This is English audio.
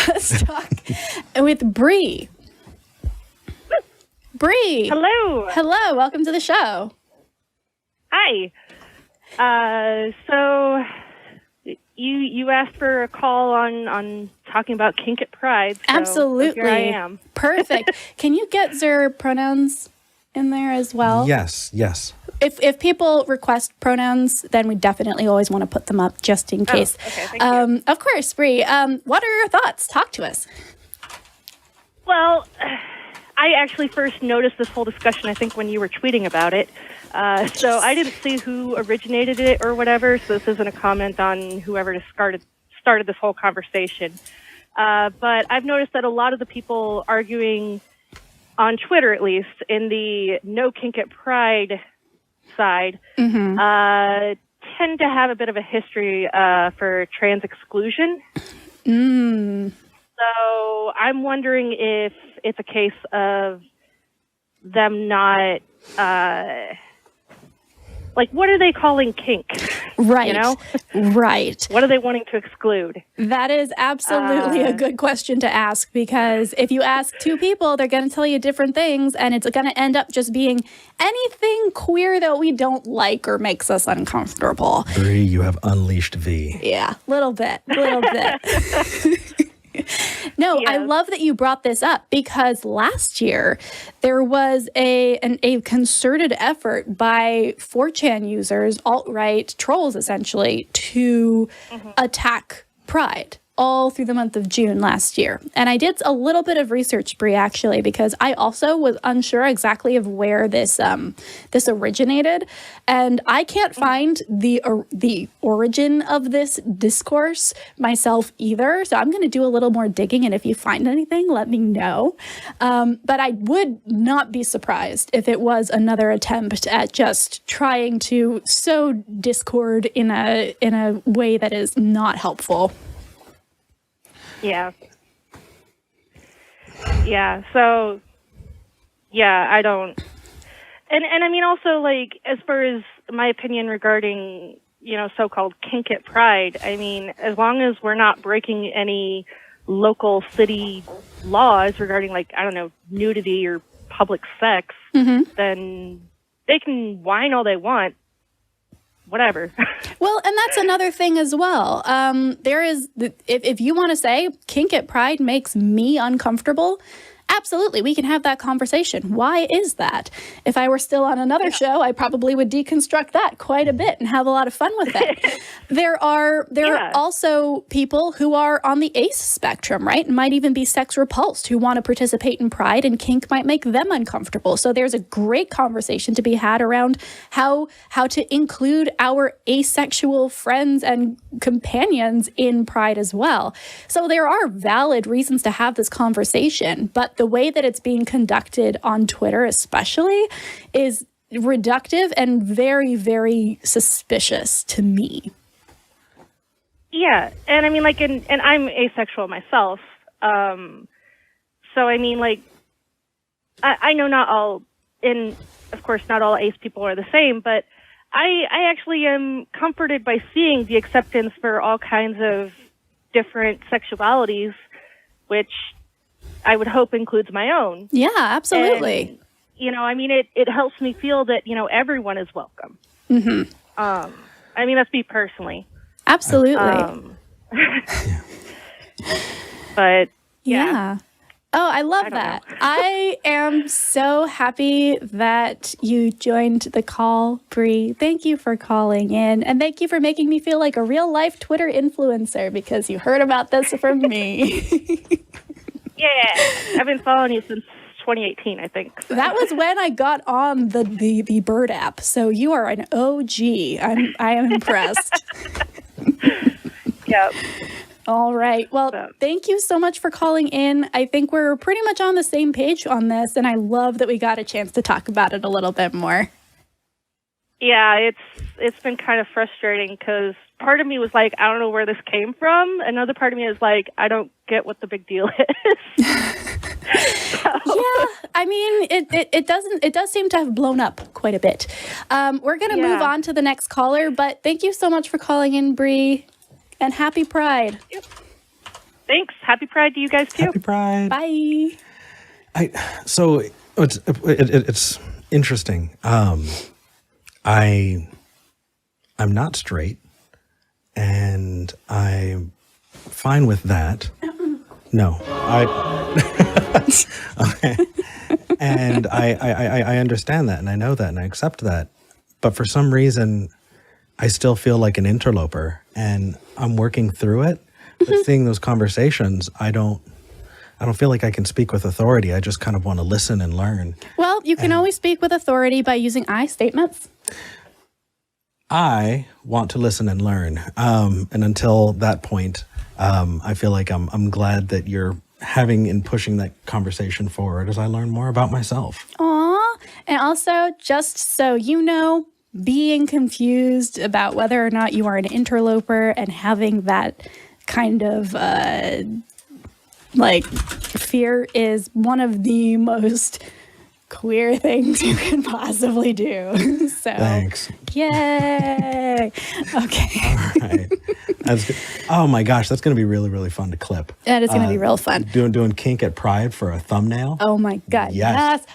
Let's talk with Bree. Bree. Hello. Hello. Welcome to the show. Hi. So you asked for a call on talking about kink at Pride. So Absolutely. Here I am. Perfect. Can you get their pronouns in there as well? Yes. If people request pronouns, then we definitely always want to put them up just in case. Okay, thank you. Of course, Bree. What are your thoughts? Talk to us. Well, I actually first noticed this whole discussion, I think, when you were tweeting about it. So I didn't see who originated it or whatever, so this isn't a comment on whoever just started this whole conversation. But I've noticed that a lot of the people arguing on Twitter, at least, in the no kink at Pride side, tend to have a bit of a history for trans exclusion. So I'm wondering if it's a case of them not, what are they calling kink? Right. You know? Right. What are they wanting to exclude? That is absolutely a good question to ask, because if you ask two people, they're going to tell you different things, and it's going to end up just being anything queer that we don't like or makes us uncomfortable. Bree, you have unleashed V. Yeah, little bit. No, Yes. I love that you brought this up, because last year there was a concerted effort by 4chan users, alt-right trolls essentially, to attack Pride all through the month of June last year. And I did a little bit of research, Bree, actually, because I also was unsure exactly of where this originated. And I can't find the origin of this discourse myself either. So I'm going to do a little more digging. And if you find anything, let me know. But I would not be surprised if it was another attempt at just trying to sow discord in a way that is not helpful. Yeah. So, I don't. And I mean, also, as far as my opinion regarding, so-called kink at Pride, I mean, as long as we're not breaking any local city laws regarding, nudity or public sex, then they can whine all they want. Whatever. Well, and that's another thing as well. There is, if you want to say kink at Pride makes me uncomfortable, absolutely, we can have that conversation. Why is that? If I were still on another show, I probably would deconstruct that quite a bit and have a lot of fun with it. There are also people who are on the ace spectrum, right? Might even be sex repulsed, who want to participate in Pride, and kink might make them uncomfortable. So there's a great conversation to be had around how to include our asexual friends and companions in Pride as well. So there are valid reasons to have this conversation, but the way that it's being conducted on Twitter especially is reductive and very, very suspicious to me. Yeah, and I mean, and I'm asexual myself, so I mean, I know not all, and of course not all ace people are the same, but I actually am comforted by seeing the acceptance for all kinds of different sexualities, which I would hope includes my own. Yeah, absolutely. And, I mean, it helps me feel that, everyone is welcome. I mean, that's me personally. Absolutely. But, yeah. Oh, I love that. I am so happy that you joined the call, Bree. Thank you for calling in, and thank you for making me feel like a real-life Twitter influencer, because you heard about this from me. Yeah, I've been following you since 2018, I think. So. That was when I got on the Bird app, so you are an OG. I am impressed. Yep. All right. Well, thank you so much for calling in. I think we're pretty much on the same page on this, and I love that we got a chance to talk about it a little bit more. Yeah, it's been kind of frustrating, because part of me was like, I don't know where this came from. Another part of me is like, I don't get what the big deal is. Yeah, I mean, it does seem to have blown up quite a bit. We're going to move on to the next caller, but thank you so much for calling in, Bree, and happy Pride. Yep. Thanks. Happy Pride to you guys too. Happy Pride. Bye. So it's interesting. I'm not straight, and I'm fine with that. No, okay. And I understand that, and I know that, and I accept that. But for some reason, I still feel like an interloper, and I'm working through it. But seeing those conversations, I don't feel like I can speak with authority. I just kind of want to listen and learn. Well, you can always speak with authority by using I statements. I want to listen and learn. And until that point, I feel like I'm glad that you're having and pushing that conversation forward as I learn more about myself. Aw. And also, just so you know, being confused about whether or not you are an interloper and having that kind of fear is one of the most queer things you can possibly do. So Thanks. Yay. Okay. All right. That's good. Oh my gosh, that's going to be really, really fun to clip. That is going to be real fun. Doing Kink at Pride for a thumbnail. Oh my God. Yes.